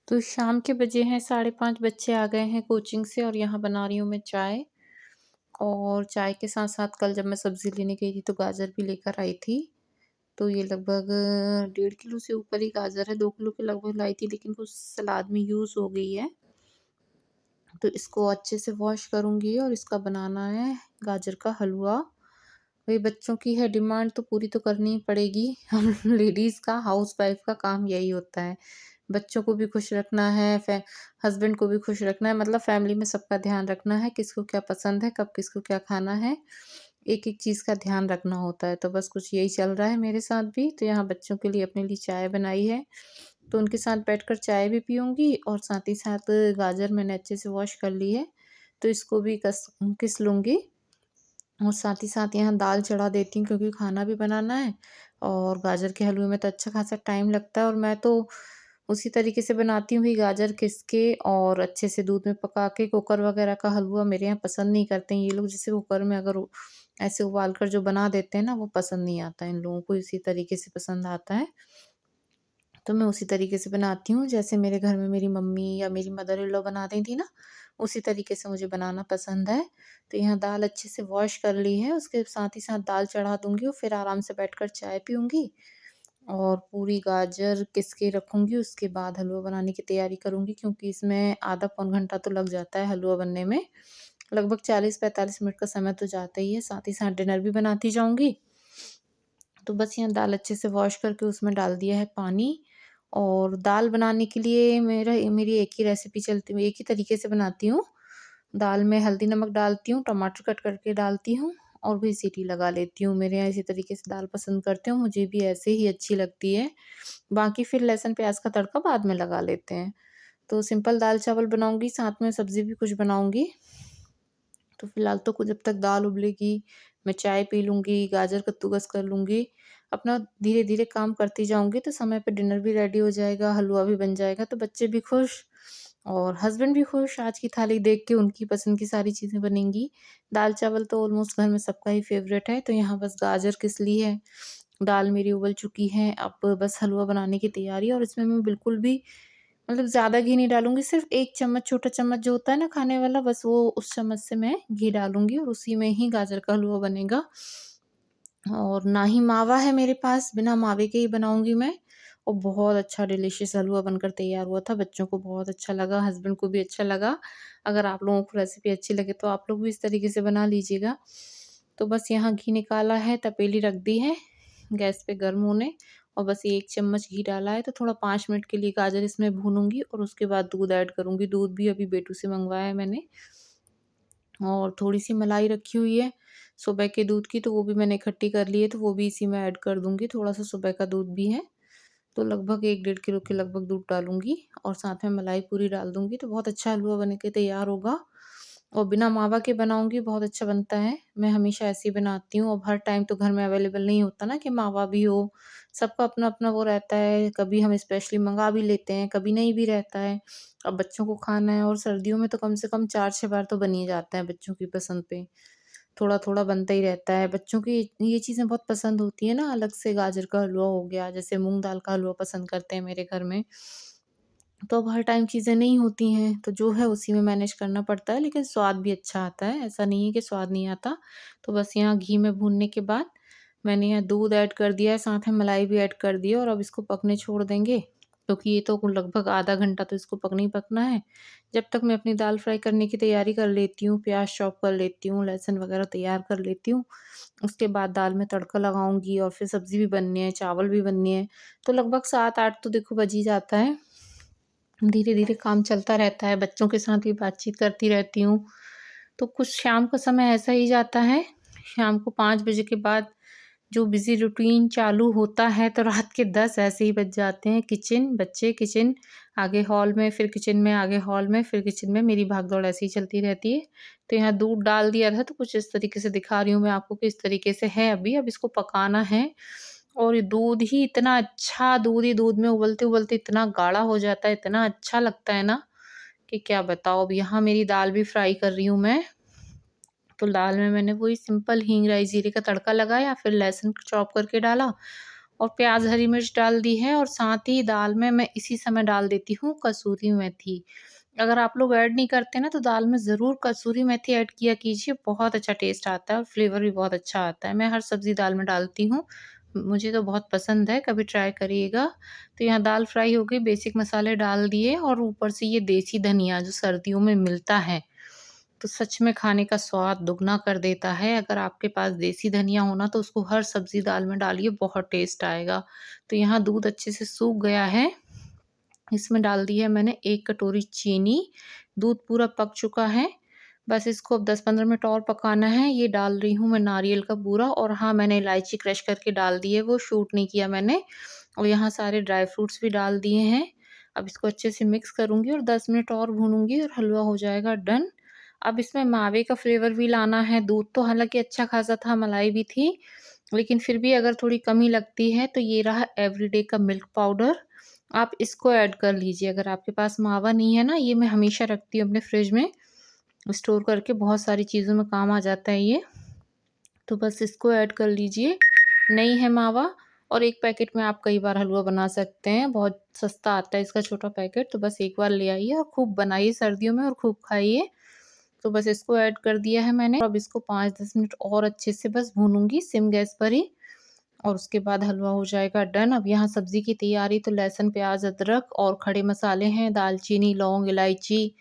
तो शाम के बजे हैं 5:30, बच्चे आ गए हैं कोचिंग से और यहाँ बना रही हूँ मैं चाय। और चाय के साथ-साथ कल जब मैं सब्ज़ी लेने गई थी तो गाजर भी लेकर आई थी। तो ये लगभग 1.5 किलो से ऊपर ही गाजर है, 2 किलो के लगभग लाई थी, लेकिन कुछ सलाद में यूज़ हो गई है। तो इसको अच्छे से वॉश करूँगी और इसका बनाना है गाजर का हलवा। भई बच्चों की है डिमांड तो पूरी तो करनी ही पड़ेगी। हम लेडीज़ का, हाउसवाइफ़ का काम यही होता है। बच्चों को भी खुश रखना है, हस्बैंड को भी खुश रखना है, मतलब फैमिली में सबका ध्यान रखना है, किसको क्या पसंद है, कब किसको क्या खाना है, एक-एक चीज़ का ध्यान रखना होता है। तो बस कुछ यही चल रहा है मेरे साथ भी। तो यहाँ बच्चों के लिए अपने लिए चाय बनाई है, तो उनके साथ बैठकर चाय भी पीऊँगी और साथ ही साथ गाजर मैंने अच्छे से वॉश कर ली है, तो इसको भी घिस लूँगी। और साथ ही साथ यहाँ दाल चढ़ा देती हूँ क्योंकि खाना भी बनाना है और गाजर के हलवे में तो अच्छा खासा टाइम लगता है और मैं तो उसी तरीके से बनाती हूँ, भी गाजर घिस के और अच्छे से दूध में पका के। कुकर वगैरह का हलवा मेरे यहाँ पसंद नहीं करते हैं ये लोग, जैसे कुकर में अगर ऐसे उबाल कर जो बना देते हैं ना, वो पसंद नहीं आता है इन लोगों को, इसी तरीके से पसंद आता है। तो मैं उसी तरीके से बनाती हूँ, जैसे मेरे घर में मेरी मम्मी या मेरी मदर इन लॉ बनाती थी ना, उसी तरीके से मुझे बनाना पसंद है। तो यहाँ दाल अच्छे से वॉश कर ली है, उसके साथ ही साथ दाल चढ़ा दूँगी और फिर आराम से बैठकर चाय पीऊँगी और पूरी गाजर घिस के रखूँगी। उसके बाद हलवा बनाने की तैयारी करूँगी क्योंकि इसमें आधा पौन घंटा तो लग जाता है हलवा बनने में। लगभग 40-45 मिनट का समय तो जाता ही है, साथ ही साथ डिनर भी बनाती जाऊँगी। तो बस यहाँ दाल अच्छे से वॉश करके उसमें डाल दिया है पानी। और दाल बनाने के लिए मेरी एक ही रेसिपी चलती है, एक ही तरीके से बनाती हूँ। दाल में हल्दी नमक डालती हूँ, टमाटर कट करके डालती हूँ और भी सीटी लगा लेती हूँ। मेरे यहाँ इसी तरीके से दाल पसंद करते हो, मुझे भी ऐसे ही अच्छी लगती है। बाकी फिर लहसुन प्याज़ का तड़का बाद में लगा लेते हैं। तो सिंपल दाल-चावल बनाऊँगी, साथ में सब्ज़ी भी कुछ बनाऊँगी। तो फिलहाल तो जब तक दाल उबलेगी, मैं चाय पी लूँगी, गाजर कद्दूकस कर लूँगी। अपना धीरे-धीरे काम करती जाऊँगी तो समय पे डिनर भी रेडी हो जाएगा, हलवा भी बन जाएगा, तो बच्चे भी खुश और हस्बैंड भी खुश। आज की थाली देख के उनकी पसंद की सारी चीज़ें बनेंगी। दाल-चावल तो ऑलमोस्ट घर में सबका ही फ़ेवरेट है, तो यहाँ बस गाजर घिस ली है, दाल मेरी उबल चुकी है, अब बस हलवा बनाने की तैयारी है और इसमें मैं बिल्कुल भी मतलब ज़्यादा घी नहीं डालूँगी, सिर्फ़ 1 चम्मच, छोटा चम्मच जो होता है ना खाने वाला, बस वो उस चम्मच से मैं घी डालूँगी और उसी में ही गाजर का हलवा बनेगा। और ना ही मावा है मेरे पास, बिना मावे के ही बनाऊँगी मैं और बहुत अच्छा डिलीशियस हलवा बनकर तैयार हुआ था। बच्चों को बहुत अच्छा लगा, हस्बैंड को भी अच्छा लगा। अगर आप लोगों को रेसिपी अच्छी लगे तो आप लोग भी इस तरीके से बना लीजिएगा। तो बस यहाँ घी निकाला है, तपेली रख दी है गैस पे गर्म होने और बस 1 चम्मच घी डाला है, तो थोड़ा 5 मिनट के लिए गाजर इसमें भूनूँगी और उसके बाद दूध ऐड करूँगी। दूध भी अभी बेटू से मँगवाया है मैंने और थोड़ी-सी मलाई रखी हुई है सुबह के दूध की, तो वो भी मैंने इकट्ठी कर ली है, तो वो भी इसी में ऐड कर दूँगी। थोड़ा-सा सुबह का दूध भी है, तो लगभग 1 डेढ़ किलो के लगभग दूध डालूँगी और साथ में मलाई पूरी डाल दूँगी, तो बहुत अच्छा हलवा बन के तैयार होगा और बिना मावा के बनाऊँगी, बहुत अच्छा बनता है। मैं हमेशा ऐसे ही बनाती हूँ। अब हर टाइम तो घर में अवेलेबल नहीं होता ना कि मावा भी हो, सबका अपना-अपना वो रहता है। कभी हम स्पेशली मँगा भी लेते हैं, कभी नहीं भी रहता है। अब बच्चों को खाना है और सर्दियों में तो कम से कम 4-6 बार तो बन ही जाता है बच्चों की पसंद पे। थोड़ा-थोड़ा बनता ही रहता है। बच्चों की ये चीज़ें बहुत पसंद होती हैं ना, अलग से गाजर का हलवा हो गया, जैसे मूँग दाल का हलवा पसंद करते हैं मेरे घर में। तो अब हर टाइम चीज़ें नहीं होती हैं, तो जो है उसी में मैनेज करना पड़ता है, लेकिन स्वाद भी अच्छा आता है, ऐसा नहीं है कि स्वाद नहीं आता। तो बस यहाँ घी में भूनने के बाद मैंने यहाँ दूध ऐड कर दिया है, साथ में मलाई भी ऐड कर दी है और अब इसको पकने छोड़ देंगे, क्योंकि ये तो लगभग आधा घंटा तो इसको पकना ही पकना है। जब तक मैं अपनी दाल फ्राई करने की तैयारी कर लेती हूँ, प्याज़ चॉप कर लेती हूँ, लहसुन वगैरह तैयार कर लेती हूँ, उसके बाद दाल में तड़का लगाऊँगी और फिर सब्ज़ी भी बननी है, चावल भी बनने हैं, तो लगभग 7-8 तो देखो बज ही जाता है। धीरे-धीरे काम चलता रहता है, बच्चों के साथ भी बातचीत करती रहती हूँ। तो कुछ शाम का समय ऐसा ही जाता है, शाम को 5 बजे के बाद जो बिज़ी रूटीन चालू होता है तो रात के 10 ऐसे ही बज जाते हैं। किचन, बच्चे, किचन, आगे हॉल में, फिर किचन में, आगे हॉल में, फिर किचन में, मेरी भाग-दौड़ ऐसे ही चलती रहती है। तो यहाँ दूध डाल दिया था तो कुछ इस तरीके से दिखा रही हूँ मैं आपको कि इस तरीके से है अभी, अब इसको पकाना है और ये दूध ही इतना अच्छा दूध ही दूध में उबलते-उबलते इतना गाढ़ा हो जाता है, इतना अच्छा लगता है ना कि क्या बताऊँ। अब यहाँ मेरी दाल भी फ्राई कर रही हूँ मैं, तो दाल में मैंने वही सिंपल हींग, राई, जीरे का तड़का लगाया, फिर लहसुन चॉप करके डाला और प्याज़, हरी मिर्च डाल दी है और साथ ही दाल में मैं इसी समय डाल देती हूँ कसूरी मेथी। अगर आप लोग ऐड नहीं करते ना तो दाल में ज़रूर कसूरी मेथी ऐड किया कीजिए, बहुत अच्छा टेस्ट आता है और फ्लेवर भी बहुत अच्छा आता है। मैं हर सब्ज़ी दाल में डालती हूँ, मुझे तो बहुत पसंद है, कभी ट्राई करिएगा। तो यहाँ दाल फ्राई हो गई, बेसिक मसाले डाल दिए और ऊपर से ये देसी धनिया जो सर्दियों में मिलता है, तो सच में खाने का स्वाद दुगना कर देता है। अगर आपके पास देसी धनिया हो ना तो उसको हर सब्ज़ी दाल में डालिए, बहुत टेस्ट आएगा। तो यहाँ दूध अच्छे से सूख गया है, इसमें डाल दी है मैंने 1 कटोरी चीनी, दूध पूरा पक चुका है। बस इसको अब 10-15 मिनट और पकाना है। ये डाल रही हूँ मैं नारियल का बूरा और हाँ, मैंने इलायची क्रश करके डाल दी है, वो शूट नहीं किया मैंने। और यहाँ सारे ड्राई फ्रूट्स भी डाल दिए हैं। अब इसको अच्छे से मिक्स करूँगी और 10 मिनट और भूनूँगी और हलवा हो जाएगा डन। अब इसमें मावे का फ्लेवर भी लाना है, दूध तो हालाँकि अच्छा खासा था, मलाई भी थी, लेकिन फिर भी अगर थोड़ी कमी लगती है तो ये रहा एवरीडे का मिल्क पाउडर, आप इसको ऐड कर लीजिए। अगर आपके पास मावा नहीं है ना, ये मैं हमेशा रखती हूँ अपने फ्रिज में स्टोर करके, बहुत सारी चीज़ों में काम आ जाता है ये। तो बस इसको ऐड कर लीजिए। नहीं है मावा और 1 पैकेट में आप कई बार हलवा बना सकते हैं, बहुत सस्ता आता है इसका छोटा पैकेट, तो बस एक बार ले आइए और खूब बनाइए सर्दियों में और खूब खाइए। तो बस इसको ऐड कर दिया है मैंने। अब इसको 5-10 मिनट और अच्छे से बस भूनूँगी सिम गैस पर ही और उसके बाद हलवा हो जाएगा डन। अब यहाँ सब्ज़ी की तैयारी, तो लहसुन, प्याज़, अदरक और खड़े मसाले हैं, दालचीनी, लौंग, इलायची,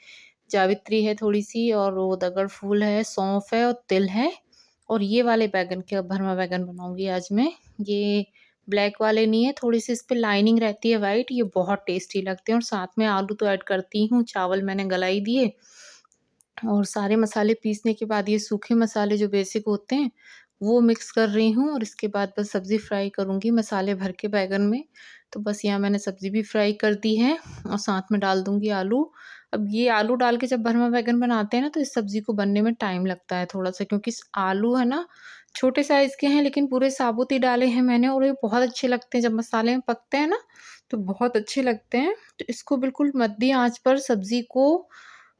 जावित्री है थोड़ी-सी और वो दगड़ फूल है, सौंफ है और तिल है। और ये वाले बैंगन के भरमा बैंगन बनाऊँगी आज मैं। ये ब्लैक वाले नहीं है, थोड़ी-सी इस पे लाइनिंग रहती है व्हाइट, ये बहुत टेस्टी लगते हैं और साथ में आलू तो ऐड करती हूँ, चावल मैंने गला ही दिए। और सारे मसाले पीसने के बाद ये सूखे मसाले जो बेसिक होते हैं, वो मिक्स कर रही हूँ और इसके बाद बस सब्ज़ी फ्राई करूँगी मसाले भर के बैंगन में। तो बस यहाँ मैंने सब्ज़ी भी फ्राई कर दी है और साथ में डाल दूँगी आलू। अब ये आलू डाल के जब भरमा बैंगन बनाते हैं ना, तो इस सब्ज़ी को बनने में टाइम लगता है थोड़ा-सा, क्योंकि आलू है ना, छोटे साइज़ के हैं लेकिन पूरे साबुत ही डाले हैं मैंने और ये बहुत अच्छे लगते हैं जब मसाले में पकते हैं ना, तो बहुत अच्छे लगते हैं। तो इसको बिल्कुल मध्य आँच पर सब्ज़ी को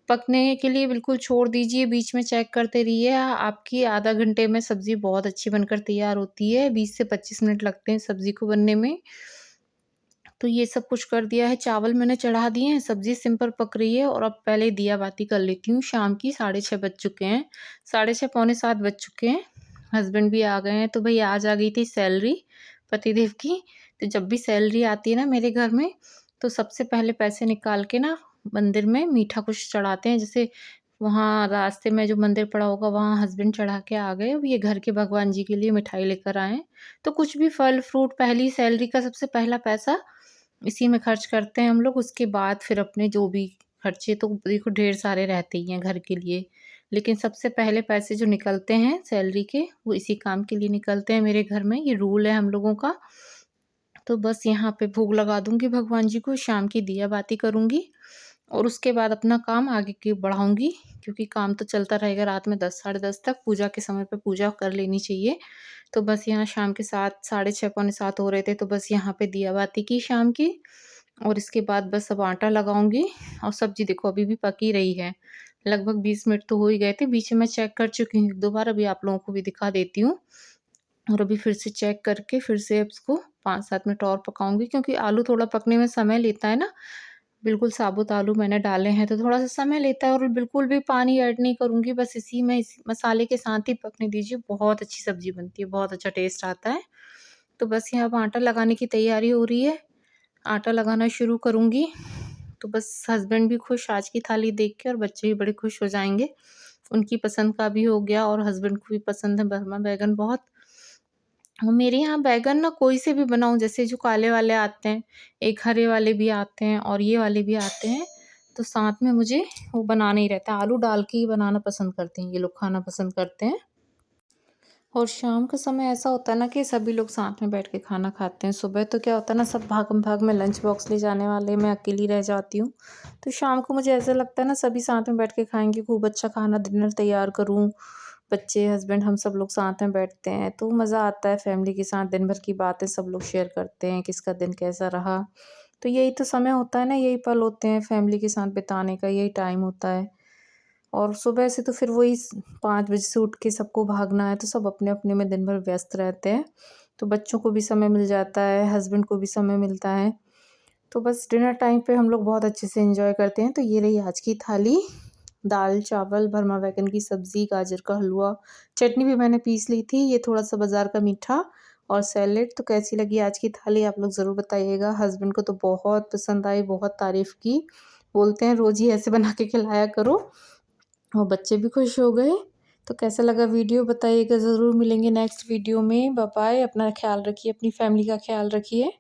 पकने के लिए बिल्कुल छोड़ दीजिए, बीच में चेक करते रहिए। आपकी आधा घंटे में सब्ज़ी बहुत अच्छी बनकर तैयार होती है, 20 से 25 मिनट लगते हैं सब्ज़ी को बनने में। तो ये सब कुछ कर दिया है, चावल मैंने चढ़ा दिए हैं, सब्ज़ी सिम पर पक रही है और अब पहले दिया बाती कर लेती हूँ शाम की, 6:30 बज चुके हैं, 6:30 पौने 7 बज चुके हैं। हस्बैंड भी आ गए हैं, तो भई आज आ गई थी सैलरी पतिदेव की, तो जब भी सैलरी आती है ना मेरे घर में, तो सबसे पहले पैसे निकाल के ना मंदिर में मीठा कुछ चढ़ाते हैं। जैसे वहाँ रास्ते में जो मंदिर पड़ा होगा वहाँ हस्बैंड चढ़ा के आ गए, अब ये घर के भगवान जी के लिए मिठाई लेकर आए हैं। तो कुछ भी फल-फ्रूट, पहली सैलरी का सबसे पहला पैसा इसी में खर्च करते हैं हम लोग, उसके बाद फिर अपने जो भी खर्चे तो देखो ढेर सारे रहते ही हैं घर के लिए। लेकिन सबसे पहले पैसे जो निकलते हैं सैलरी के, वो इसी काम के लिए निकलते हैं मेरे घर में, ये रूल है हम लोगों का। तो बस यहाँ पे भोग लगा दूँगी भगवान जी को, शाम की दिया बाती करूँगी और उसके बाद अपना काम आगे की बढ़ाऊँगी, क्योंकि काम तो चलता रहेगा रात में 10 साढ़े 10 तक, पूजा के समय पे पूजा कर लेनी चाहिए। तो बस यहाँ शाम के 7 साढ़े 6 पौने 7 हो रहे थे, तो बस यहाँ पे दिया बाती की शाम की और इसके बाद बस अब आटा लगाऊँगी और सब्ज़ी देखो अभी भी पक ही रही है। लगभग 20 मिनट तो हो ही गए थे, बीच में मैं चेक कर चुकी हूँ 1-2 बार, अभी आप लोगों को भी दिखा देती हूँ। और अभी फिर से चेक करके फिर से अब इसको 5-7 मिनट और पकाऊँगी, क्योंकि आलू थोड़ा पकने में समय लेता है ना। बिल्कुल साबुत आलू मैंने डाले हैं तो थोड़ा-सा समय लेता है और बिल्कुल भी पानी ऐड नहीं करूँगी, बस इसी में इस मसाले के साथ ही पकने दीजिए, बहुत अच्छी सब्ज़ी बनती है, बहुत अच्छा टेस्ट आता है। तो बस यहाँ अब आटा लगाने की तैयारी हो रही है, आटा लगाना शुरू करूँगी। तो बस हस्बैंड भी खुश आज की थाली देख के और बच्चे भी बड़े खुश हो जाएँगे। उनकी पसंद का भी हो गया और हस्बैंड को भी पसंद है भरमा बैंगन बहुत। मेरे यहाँ बैंगन ना कोई से भी बनाऊँ, जैसे जो काले वाले आते हैं, एक हरे वाले भी आते हैं और ये वाले भी आते हैं, तो साथ में मुझे वो बनाना ही रहता है, आलू डाल के ही बनाना पसंद करते हैं ये लोग, खाना पसंद करते हैं। और शाम का समय ऐसा होता है ना कि सभी लोग साथ में बैठ के खाना खाते हैं। सुबह तो क्या होता है ना, सब भागम-भाग में लंच बॉक्स ले जाने वाले, मैं अकेली रह जाती हूँ। तो शाम को मुझे ऐसा लगता है ना सभी साथ में बैठ के खाएँगे, खूब अच्छा खाना डिनर तैयार करूँ, बच्चे, हस्बैंड हम सब लोग साथ में बैठते हैं, तो मज़ा आता है फैमिली के साथ, दिन भर की बातें सब लोग शेयर करते हैं, किसका दिन कैसा रहा। तो यही तो समय होता है ना, यही पल होते हैं फैमिली के साथ बिताने का, यही टाइम होता है। और सुबह से तो फिर वही 5 बजे से उठ के सबको भागना है, तो सब अपने-अपने में दिन भर व्यस्त रहते हैं। तो बच्चों को भी समय मिल जाता है, हस्बैंड को भी समय मिलता है। तो बस डिनर टाइम पे हम लोग बहुत अच्छे से एंजॉय करते हैं। तो ये रही आज की थाली, दाल, चावल, भरमा बैंगन की सब्ज़ी, गाजर का हलवा, चटनी भी मैंने पीस ली थी, ये थोड़ा-सा बाज़ार का मीठा और सैलेड। तो कैसी लगी आज की थाली आप लोग ज़रूर बताइएगा। हस्बैंड को तो बहुत पसंद आई, बहुत तारीफ़ की। बोलते हैं रोज़ ही ऐसे बना के खिलाया करो और बच्चे भी खुश हो गए। तो कैसा लगा वीडियो बताइएगा ज़रूर। मिलेंगे नेक्स्ट वीडियो में। Bye bye. अपना ख़्याल रखिए, अपनी फैमिली का ख़्याल रखिए।